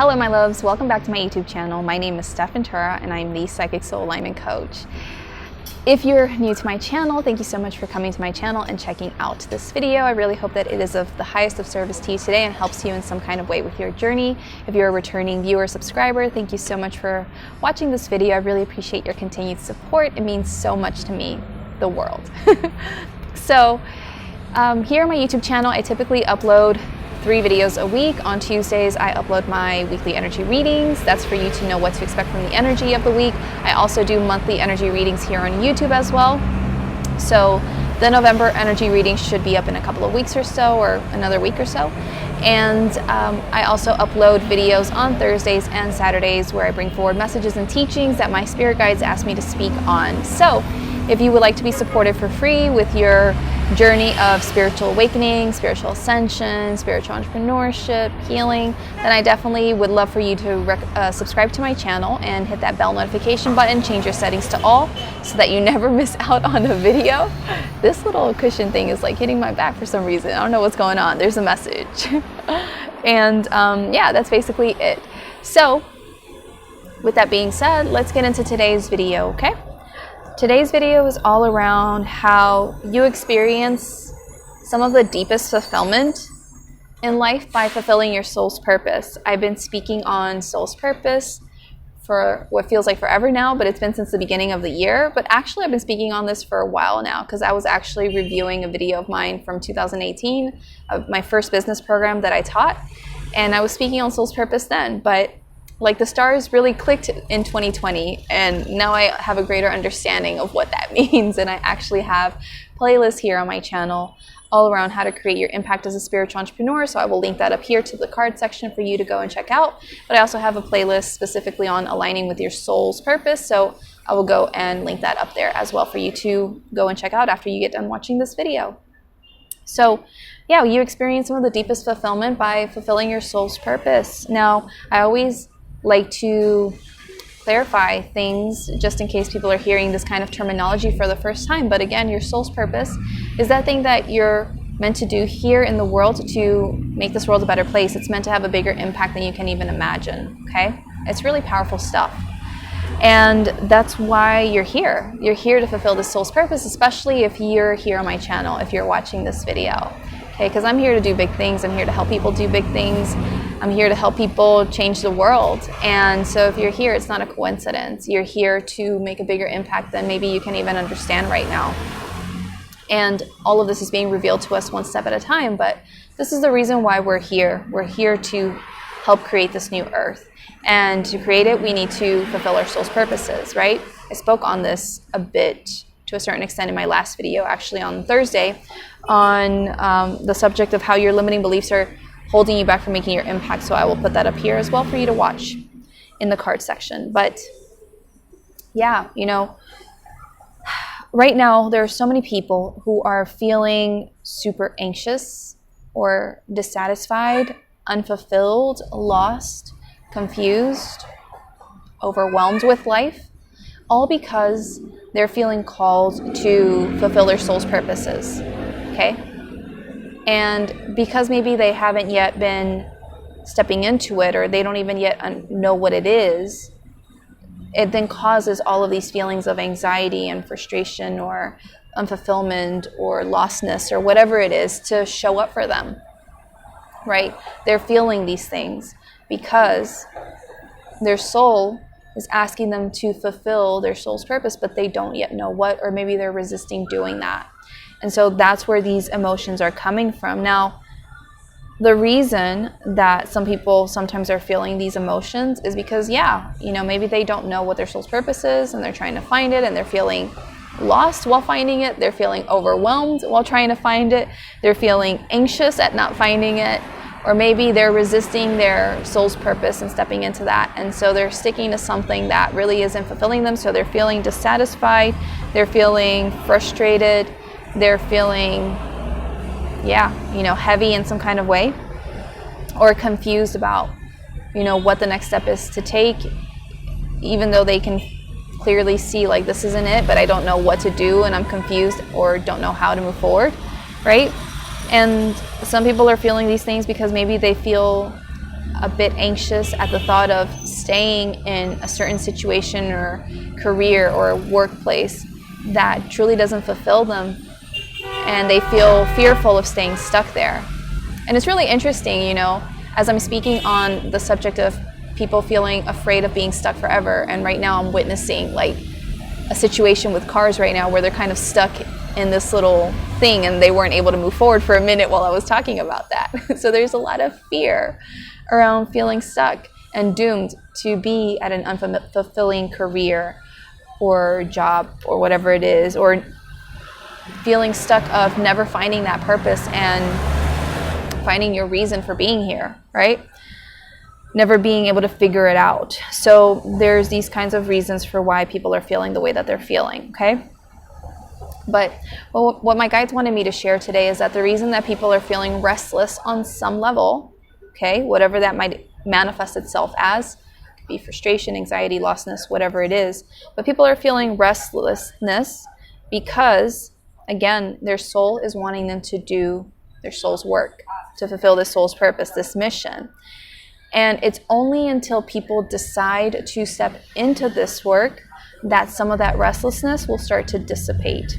Hello my loves, welcome back to my YouTube channel. My name is Stef and I'm the Psychic Soul Alignment Coach. If you're new to my channel, thank you so much for coming to my channel and checking out this video. I really hope that it is of the highest of service to you today and helps you in some kind of way with your journey. If you're a returning viewer or subscriber, thank you so much for watching this video. I really appreciate your continued support. It means so much to me, the world. So here on my YouTube channel, I typically upload 3 videos a week. On Tuesdays, I upload my weekly energy readings. That's for you to know what to expect from the energy of the week. I also do monthly energy readings here on YouTube as well. So the November energy readings should be up in a couple of weeks or so, or another week or so. And I also upload videos on Thursdays and Saturdays where I bring forward messages and teachings that my spirit guides ask me to speak on. So if you would like to be supported for free with your journey of spiritual awakening, spiritual ascension, spiritual entrepreneurship, healing, then I definitely would love for you to subscribe to my channel and hit that bell notification button, change your settings to all so that you never miss out on a video. This little cushion thing is like hitting my back for some reason. I don't know what's going on. There's a message. And yeah, that's basically it. So with that being said, let's get into today's video, okay? Today's video is all around how you experience some of the deepest fulfillment in life by fulfilling your soul's purpose. I've been speaking on soul's purpose for what feels like forever now, but it's been since the beginning of the year. But actually, I've been speaking on this for a while now because I was actually reviewing a video of mine from 2018, of my first business program that I taught. And I was speaking on soul's purpose then, but like the stars really clicked in 2020, and now I have a greater understanding of what that means. And I actually have playlists here on my channel all around how to create your impact as a spiritual entrepreneur. So I will link that up here to the card section for you to go and check out. But I also have a playlist specifically on aligning with your soul's purpose. So I will go and link that up there as well for you to go and check out after you get done watching this video. So yeah, you experience some of the deepest fulfillment by fulfilling your soul's purpose. Now, I always like to clarify things just in case people are hearing this kind of terminology for the first time. But again, your soul's purpose is that thing that you're meant to do here in the world to make this world a better place. It's meant to have a bigger impact than you can even imagine, okay? It's really powerful stuff. And that's why you're here. You're here to fulfill the soul's purpose, especially if you're here on my channel, if you're watching this video. Okay, because I'm here to do big things. I'm here to help people do big things. I'm here to help people change the world. And so if you're here, it's not a coincidence. You're here to make a bigger impact than maybe you can even understand right now. And all of this is being revealed to us one step at a time. But this is the reason why we're here. We're here to help create this new earth. And to create it, we need to fulfill our soul's purposes, right? I spoke on this a bit to a certain extent in my last video, actually on Thursday, on the subject of how your limiting beliefs are holding you back from making your impact. So I will put that up here as well for you to watch in the card section. But yeah, you know, right now there are so many people who are feeling super anxious or dissatisfied, unfulfilled, lost, confused, overwhelmed with life, all because they're feeling called to fulfill their soul's purposes, okay? And because maybe they haven't yet been stepping into it, or they don't even yet know what it is, it then causes all of these feelings of anxiety and frustration or unfulfillment or lostness or whatever it is to show up for them, right? They're feeling these things because their soul is asking them to fulfill their soul's purpose, but they don't yet know what, or maybe they're resisting doing that. And so that's where these emotions are coming from. Now, the reason that some people sometimes are feeling these emotions is because, yeah, you know, maybe they don't know what their soul's purpose is and they're trying to find it, and they're feeling lost while finding it. They're feeling overwhelmed while trying to find it. They're feeling anxious at not finding it. Or maybe they're resisting their soul's purpose and stepping into that. And so they're sticking to something that really isn't fulfilling them. So they're feeling dissatisfied. They're feeling frustrated. They're feeling, yeah, you know, heavy in some kind of way. Or confused about, you know, what the next step is to take. Even though they can clearly see, like, this isn't it, but I don't know what to do and I'm confused or don't know how to move forward, right? And some people are feeling these things because maybe they feel a bit anxious at the thought of staying in a certain situation or career or workplace that truly doesn't fulfill them, and they feel fearful of staying stuck there. And it's really interesting, you know, as I'm speaking on the subject of people feeling afraid of being stuck forever, and right now I'm witnessing like a situation with cars right now where they're kind of stuck in this little thing and they weren't able to move forward for a minute while I was talking about that. So there's a lot of fear around feeling stuck and doomed to be at an unfulfilling career or job or whatever it is, or feeling stuck of never finding that purpose and finding your reason for being here, right? Never being able to figure it out. So there's these kinds of reasons for why people are feeling the way that they're feeling, okay? But what my guides wanted me to share today is that the reason that people are feeling restless on some level, okay, whatever that might manifest itself as, it could be frustration, anxiety, lostness, whatever it is, but people are feeling restlessness because, again, their soul is wanting them to do their soul's work, to fulfill this soul's purpose, this mission. And it's only until people decide to step into this work that some of that restlessness will start to dissipate.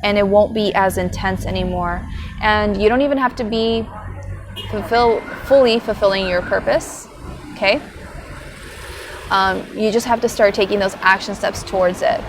And it won't be as intense anymore. And you don't even have to be fully fulfilling your purpose, okay? You just have to start taking those action steps towards it.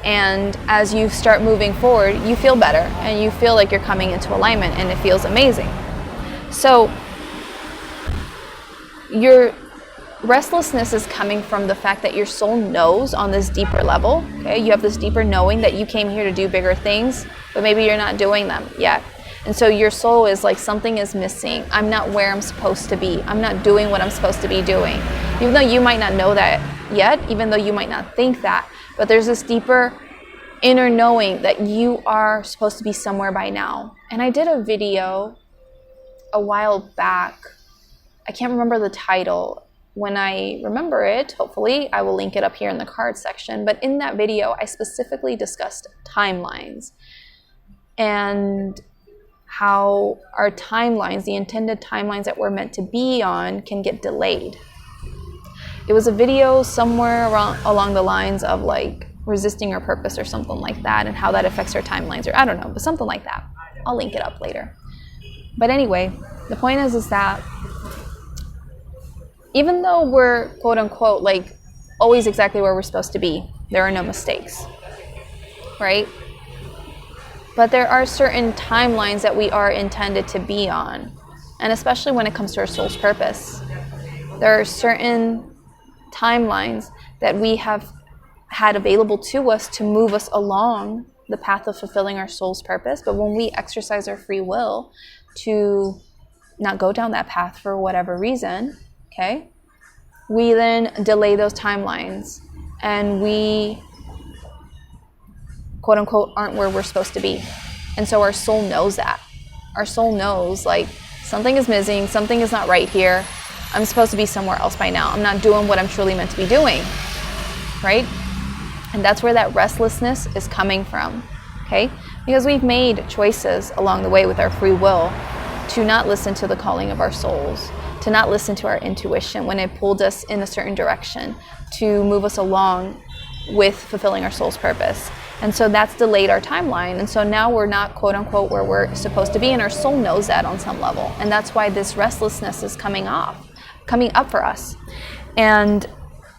And as you start moving forward, you feel better and you feel like you're coming into alignment, and it feels amazing. So your restlessness is coming from the fact that your soul knows on this deeper level, okay? You have this deeper knowing that you came here to do bigger things, but maybe you're not doing them yet. And so your soul is like, something is missing. I'm not where I'm supposed to be. I'm not doing what I'm supposed to be doing. Even though you might not know that yet, even though you might not think that, but there's this deeper inner knowing that you are supposed to be somewhere by now. And I did a video a while back. I can't remember the title. When I remember it, hopefully, I will link it up here in the card section. But in that video, I specifically discussed timelines and how our timelines, the intended timelines that we're meant to be on, can get delayed. It was a video somewhere along the lines of like resisting our purpose or something like that, and how that affects our timelines, or I don't know, but something like that. I'll link it up later. But anyway, the point is that even though we're, quote unquote, like always exactly where we're supposed to be, there are no mistakes, right? But there are certain timelines that we are intended to be on. And especially when it comes to our soul's purpose, there are certain timelines that we have had available to us to move us along the path of fulfilling our soul's purpose. But when we exercise our free will to not go down that path for whatever reason, okay, we then delay those timelines, and we, quote unquote, aren't where we're supposed to be. And so our soul knows that. Our soul knows, like, something is missing, something is not right here. I'm supposed to be somewhere else by now. I'm not doing what I'm truly meant to be doing, right? And that's where that restlessness is coming from, okay? Because we've made choices along the way with our free will to not listen to the calling of our souls, to not listen to our intuition when it pulled us in a certain direction, to move us along with fulfilling our soul's purpose. And so that's delayed our timeline. And so now we're not, quote unquote, where we're supposed to be, and our soul knows that on some level. And that's why this restlessness is coming up for us. And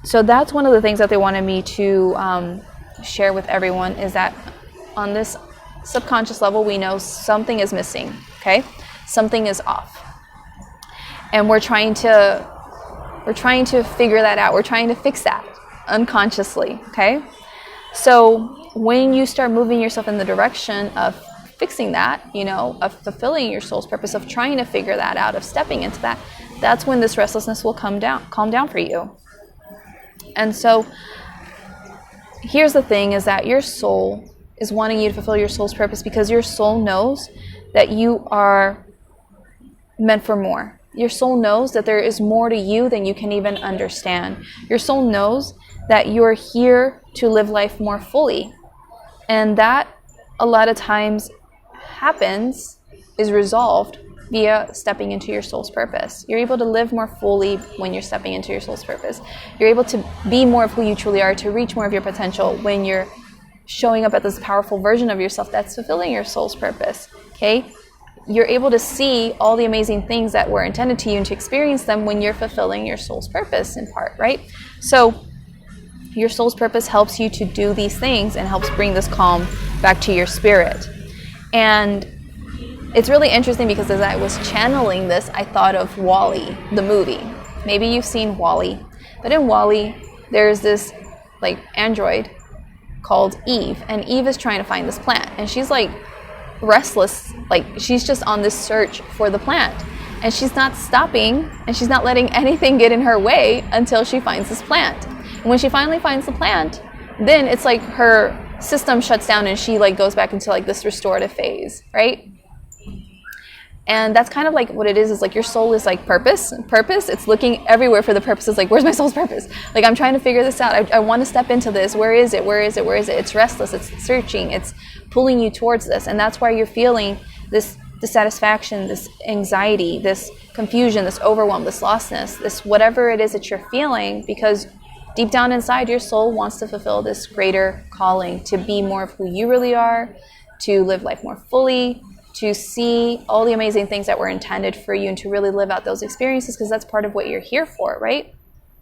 so that's one of the things that they wanted me to share with everyone, is that on this subconscious level, we know something is missing, okay? Something is off. And we're trying to figure that out. We're trying to fix that unconsciously, okay? So when you start moving yourself in the direction of fixing that, you know, of fulfilling your soul's purpose, of trying to figure that out, of stepping into that, that's when this restlessness will calm down for you. And so here's the thing, is that your soul is wanting you to fulfill your soul's purpose because your soul knows that you are meant for more. Your soul knows that there is more to you than you can even understand. Your soul knows that you're here to live life more fully. And that a lot of times is resolved via stepping into your soul's purpose. You're able to live more fully when you're stepping into your soul's purpose. You're able to be more of who you truly are, to reach more of your potential when you're showing up at this powerful version of yourself that's fulfilling your soul's purpose, okay? You're able to see all the amazing things that were intended to you and to experience them when you're fulfilling your soul's purpose in part, right? So your soul's purpose helps you to do these things and helps bring this calm back to your spirit. And it's really interesting because as I was channeling this, I thought of WALL-E, the movie. Maybe you've seen WALL-E, but in WALL-E, there's this like android called Eve, and Eve is trying to find this plant, and she's like restless, like she's just on this search for the plant, and she's not stopping, and she's not letting anything get in her way until she finds this plant. And when she finally finds the plant, then it's like her system shuts down and she like goes back into like this restorative phase, right? And that's kind of like what it is like your soul is like purpose. It's looking everywhere for the purposes, like, where's my soul's purpose? Like, I'm trying to figure this out. I want to step into this. Where is it? Where is it? Where is it? It's restless. It's searching. It's pulling you towards this. And that's why you're feeling this dissatisfaction, this anxiety, this confusion, this overwhelm, this lostness, this whatever it is that you're feeling, because deep down inside, your soul wants to fulfill this greater calling to be more of who you really are, to live life more fully, to see all the amazing things that were intended for you, and to really live out those experiences, because that's part of what you're here for, right?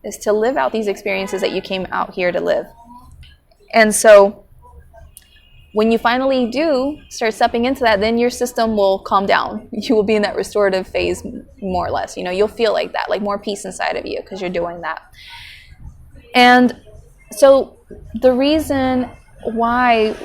Is to live out these experiences that you came out here to live. And so when you finally do start stepping into that, then your system will calm down. You will be in that restorative phase, more or less. You know, you'll feel like that, like more peace inside of you because you're doing that. And so the reason why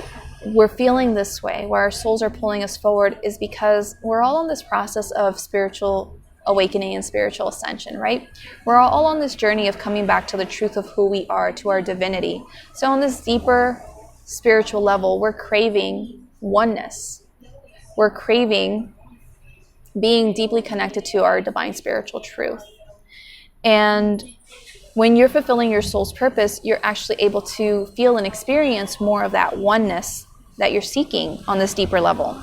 we're feeling this way, where our souls are pulling us forward, is because we're all on this process of spiritual awakening and spiritual ascension, right? We're all on this journey of coming back to the truth of who we are, to our divinity. So on this deeper spiritual level, we're craving oneness. We're craving being deeply connected to our divine spiritual truth. And when you're fulfilling your soul's purpose, you're actually able to feel and experience more of that oneness that you're seeking on this deeper level.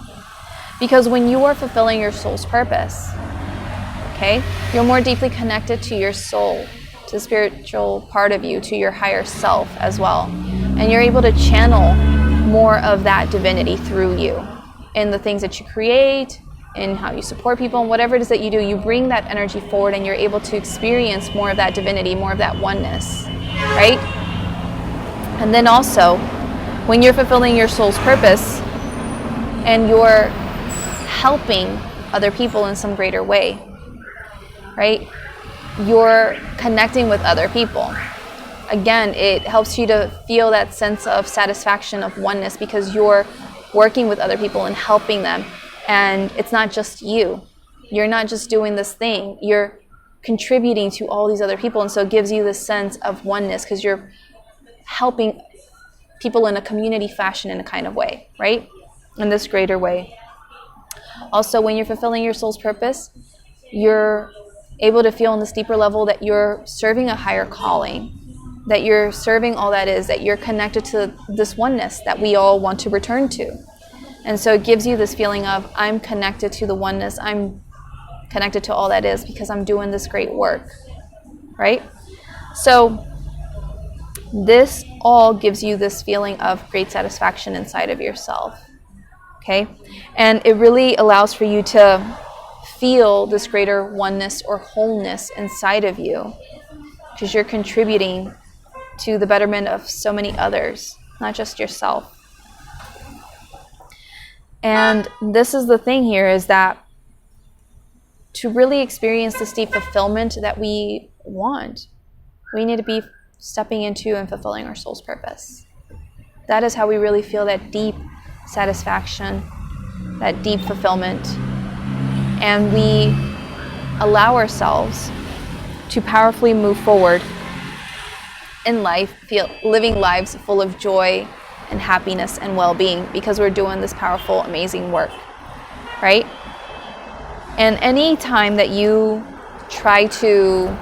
Because when you are fulfilling your soul's purpose, okay, you're more deeply connected to your soul, to the spiritual part of you, to your higher self as well. And you're able to channel more of that divinity through you in the things that you create, in how you support people, and whatever it is that you do, you bring that energy forward and you're able to experience more of that divinity, more of that oneness, right? And then also, when you're fulfilling your soul's purpose and you're helping other people in some greater way, right? You're connecting with other people. Again, it helps you to feel that sense of satisfaction, of oneness, because you're working with other people and helping them. And it's not just you. You're not just doing this thing. You're contributing to all these other people. And so it gives you this sense of oneness because you're helping people in a community fashion in a kind of way, right? In this greater way. Also, when you're fulfilling your soul's purpose, you're able to feel on this deeper level that you're serving a higher calling, that you're serving all that is, that you're connected to this oneness that we all want to return to. And so it gives you this feeling of, I'm connected to the oneness, I'm connected to all that is because I'm doing this great work, right? So this all gives you this feeling of great satisfaction inside of yourself, okay? And it really allows for you to feel this greater oneness or wholeness inside of you because you're contributing to the betterment of so many others, not just yourself. And this is the thing here, is that to really experience this deep fulfillment that we want, we need to be stepping into and fulfilling our soul's purpose. That is how we really feel that deep satisfaction, that deep fulfillment. And we allow ourselves to powerfully move forward in life, living lives full of joy and happiness and well-being because we're doing this powerful, amazing work, right? And any time that you try to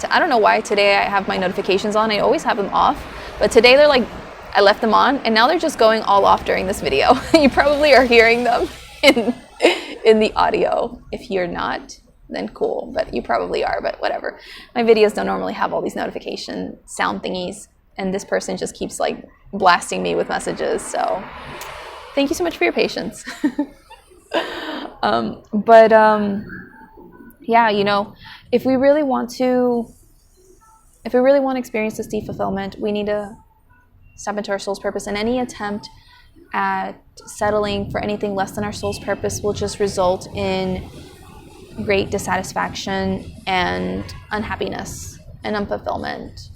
I don't know why today I have my notifications on. I always have them off, but today they're like, I left them on and now they're just going all off during this video. You probably are hearing them in in the audio. If you're not, then cool, but you probably are, but whatever. My videos don't normally have all these notification sound thingies, and this person just keeps like blasting me with messages, so thank you so much for your patience. Yeah, you know, if we really want to experience this deep fulfillment, we need to step into our soul's purpose, and any attempt at settling for anything less than our soul's purpose will just result in great dissatisfaction and unhappiness and unfulfillment,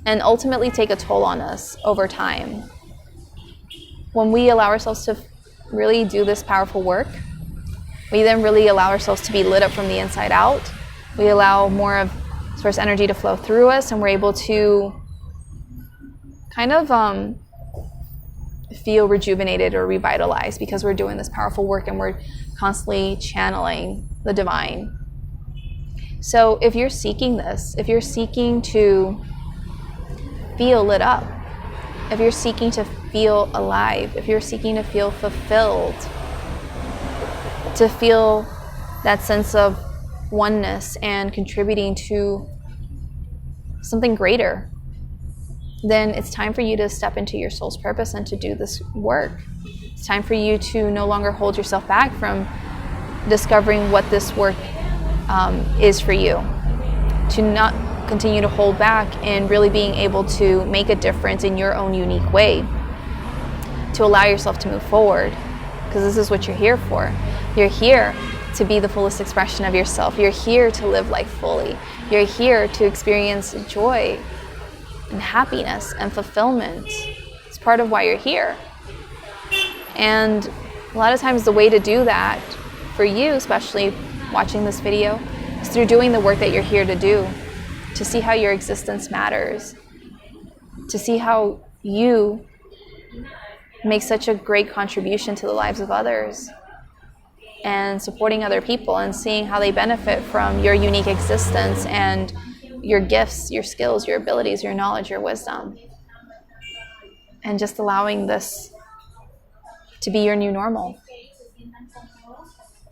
and ultimately take a toll on us over time. When we allow ourselves to really do this powerful work, we then really allow ourselves to be lit up from the inside out. We allow more of source energy to flow through us, and we're able to kind of feel rejuvenated or revitalized because we're doing this powerful work and we're constantly channeling the divine. So if you're seeking this, if you're seeking to feel lit up, if you're seeking to feel alive, if you're seeking to feel fulfilled, to feel that sense of oneness and contributing to something greater, then it's time for you to step into your soul's purpose and to do this work. It's time for you to no longer hold yourself back from discovering what this work is for you, to not continue to hold back and really being able to make a difference in your own unique way, to allow yourself to move forward, because this is what you're here for. You're here to be the fullest expression of yourself. You're here to live life fully. You're here to experience joy and happiness and fulfillment. It's part of why you're here. And a lot of times the way to do that for you, especially watching this video, is through doing the work that you're here to do, to see how your existence matters, to see how you make such a great contribution to the lives of others, and supporting other people and seeing how they benefit from your unique existence and your gifts, your skills, your abilities, your knowledge, your wisdom. And just allowing this to be your new normal.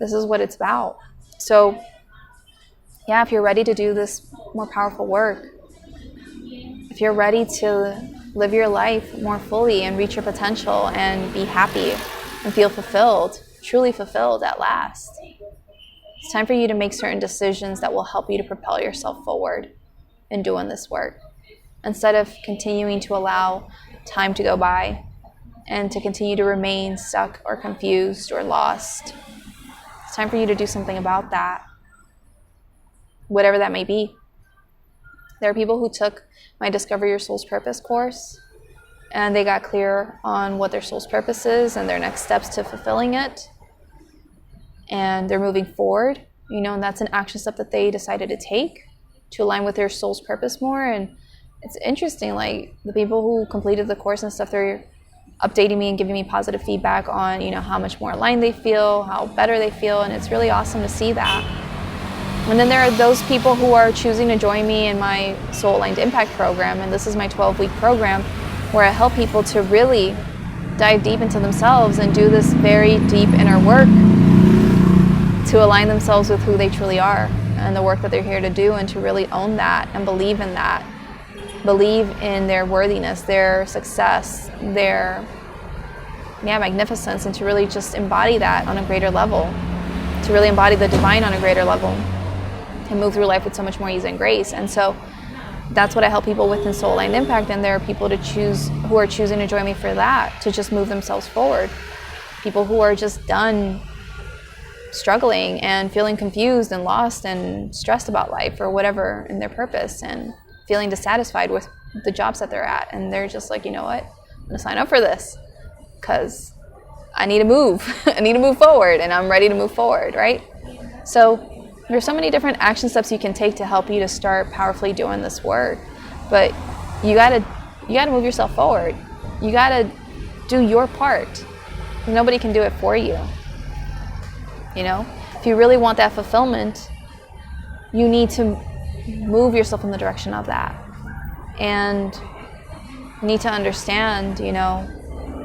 This is what it's about. So, yeah, if you're ready to do this more powerful work, if you're ready to live your life more fully and reach your potential and be happy and feel fulfilled, truly fulfilled at last, it's time for you to make certain decisions that will help you to propel yourself forward in doing this work, instead of continuing to allow time to go by and to continue to remain stuck or confused or lost. It's time for you to do something about that, whatever that may be. There are people who took my Discover Your Soul's Purpose course, and they got clear on what their soul's purpose is and their next steps to fulfilling it, and they're moving forward, you know, and that's an action step that they decided to take to align with their soul's purpose more. And it's interesting, like the people who completed the course and stuff, they're updating me and giving me positive feedback on, you know, how much more aligned they feel, how better they feel, and it's really awesome to see that. And then there are those people who are choosing to join me in my Soul Aligned Impact program, and this is my 12-week program where I help people to really dive deep into themselves and do this very deep inner work to align themselves with who they truly are and the work that they're here to do, and to really own that and believe in that. Believe in their worthiness, their success, their magnificence, and to really just embody that on a greater level, to really embody the divine on a greater level and move through life with so much more ease and grace. And so that's what I help people with in Soul Aligned Impact, and there are people who are choosing to join me for that, to just move themselves forward. People who are just done struggling and feeling confused and lost and stressed about life or whatever in their purpose, and feeling dissatisfied with the jobs that they're at, and they're just like, you know what, I'm gonna sign up for this because I need to move. I need to move forward, and I'm ready to move forward, right? So there's so many different action steps you can take to help you to start powerfully doing this work, but you gotta move yourself forward. You gotta do your part. Nobody can do it for you. You know, if you really want that fulfillment, you need to move yourself in the direction of that, and you need to understand, you know,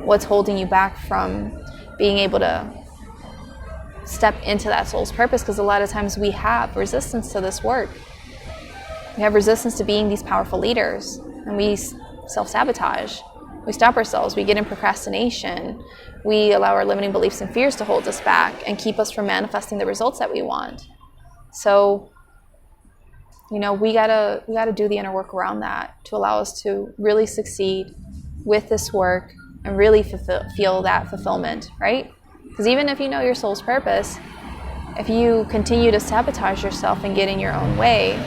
what's holding you back from being able to step into that soul's purpose, because a lot of times we have resistance to this work. We have resistance to being these powerful leaders, and we self-sabotage. We stop ourselves. We get in procrastination. We allow our limiting beliefs and fears to hold us back and keep us from manifesting the results that we want. So, we gotta do the inner work around that to allow us to really succeed with this work and really feel that fulfillment, right? Because even if you know your soul's purpose, if you continue to sabotage yourself and get in your own way,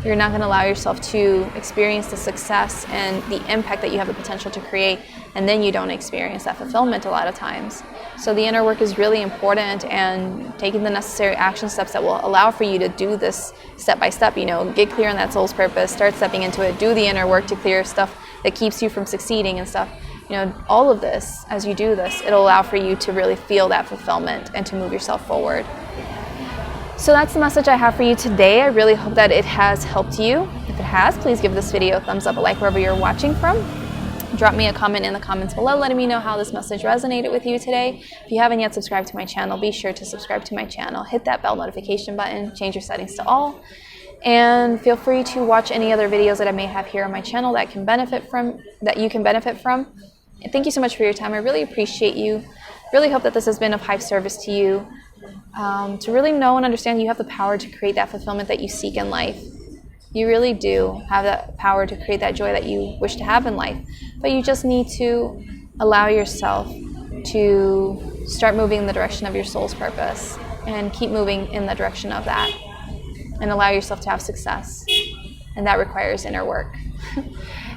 you're not going to allow yourself to experience the success and the impact that you have the potential to create, and then you don't experience that fulfillment a lot of times. So the inner work is really important, and taking the necessary action steps that will allow for you to do this step by step, get clear on that soul's purpose, start stepping into it, do the inner work to clear stuff that keeps you from succeeding and stuff. All of this, as you do this, it'll allow for you to really feel that fulfillment and to move yourself forward. So that's the message I have for you today. I really hope that it has helped you. If it has, please give this video a thumbs up, a like wherever you're watching from. Drop me a comment in the comments below letting me know how this message resonated with you today. If you haven't yet subscribed to my channel, be sure to subscribe to my channel. Hit that bell notification button, change your settings to all, and feel free to watch any other videos that I may have here on my channel that you can benefit from. And thank you so much for your time. I really appreciate you. Really hope that this has been of high service to you. To really know and understand you have the power to create that fulfillment that you seek in life. You really do have that power to create that joy that you wish to have in life. But you just need to allow yourself to start moving in the direction of your soul's purpose and keep moving in the direction of that and allow yourself to have success. And that requires inner work.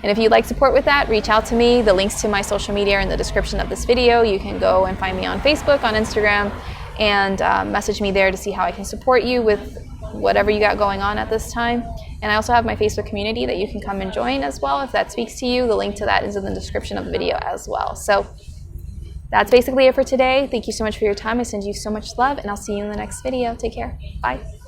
And if you'd like support with that, reach out to me. The links to my social media are in the description of this video. You can go and find me on Facebook, on Instagram, and message me there to see how I can support you with whatever you got going on at this time. And I also have my Facebook community that you can come and join as well if that speaks to you. The link to that is in the description of the video as well. So that's basically it for today. Thank you so much for your time. I send you so much love, and I'll see you in the next video. Take care. Bye.